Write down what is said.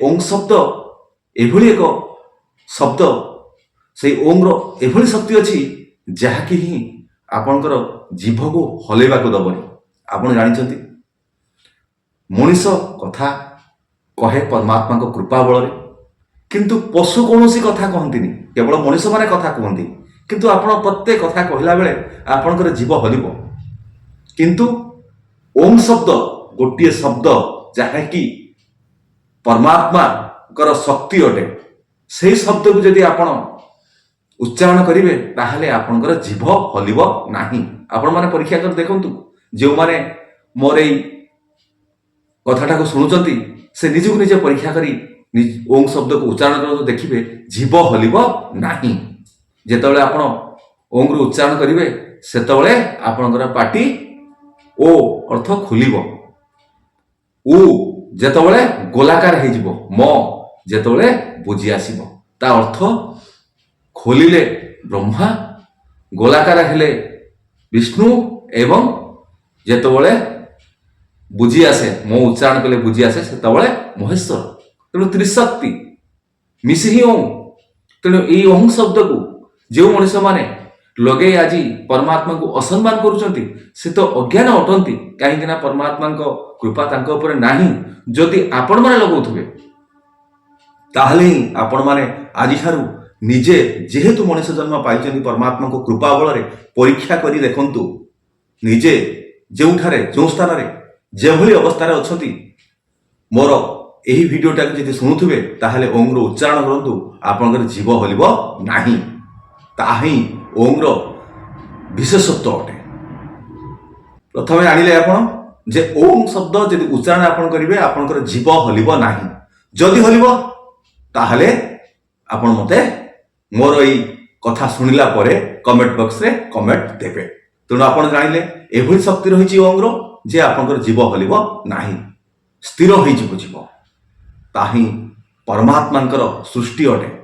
ओं शब्द एभली एक शब्द से ओंर एभली शक्ति अच्छी जहाँकि ही आपणकर जीभ को हलैवा को दबनी। आपण जानते मनीष कथा कहे परमात्मा को कृपा बल किंतु पशु कौन कथा कहती केवल मनीष माने कथा कहती किंतु आपण प्रत्येक कथा कहला बेले आपणकर जीव हलिब किंतु ओम शब्द गोटे शब्द जहाँकि परमात्मा कर शक्ति अटे से शब्द को जदि आपण उच्चारण करेंगे ताहले आपणकर जीभ हलिब नाही। आपण माने परीक्षा कर देखंतु जो माने मोर एई कथाटा को शुणुचंती से निज को निजे परीक्षा करी ओम शब्द को उच्चारण करते देखिए जीभ हलिब नाही। जेतबेले आपण ओम रो उच्चारण करेंगे सेतबेले आपणकर पाटी ओ अर्थ खुलिब उ जेतबेले गोलाकार हो जिवो म जेतबेले बुझी आसीबो ता अर्थ खोलिले ब्रह्मा गोलाकार हेले विष्णु एवं जेतबेले बुझी आसे मो उच्चारण कले बुझी आसे सेतबेले महेश्वर तेणु त्रिशक्ति मिसी ही ओं। तेणु ये ओं शब्द को जो मनुष्य माने लगे आज परमात्मा को असम्मान करुचंती से तो अज्ञान अटंती कहीं परमात्मा कृपा तांको ऊपर नाही। जदि आपण माने लगाउथबे ताहले आपण माने आज ठारू निजे जेहेतु मनुष्य जन्म पाइछन्ती परमात्मा को कृपा बल परीक्षा करी देखंतु निजे जोठारे जो स्थान रे जेभली अवस्था रे अछंती मोर एही वीडियोटा जदि शुणुथबे ताहले ओं रो उच्चारण करंतु आपनकर जीव हलिब नाही। ताही ओं रो विशेषत्व अटे। प्रथमे आनिले आपण जे ओं शब्द जदि उच्चारण आपण करिवे आपनकर जीव हलिब नाही। जदि हलिब ताहले आपण मते मोर एई कथा सुनिला परे कमेंट बॉक्स रे कमेंट देबे। तेणु आपण जानिले एभली शक्ति रहिछि ओं रो जे आपनकर जीव हलिब नाही स्थिर होई जीव ताही परमात्मांकर सृष्टि अटे।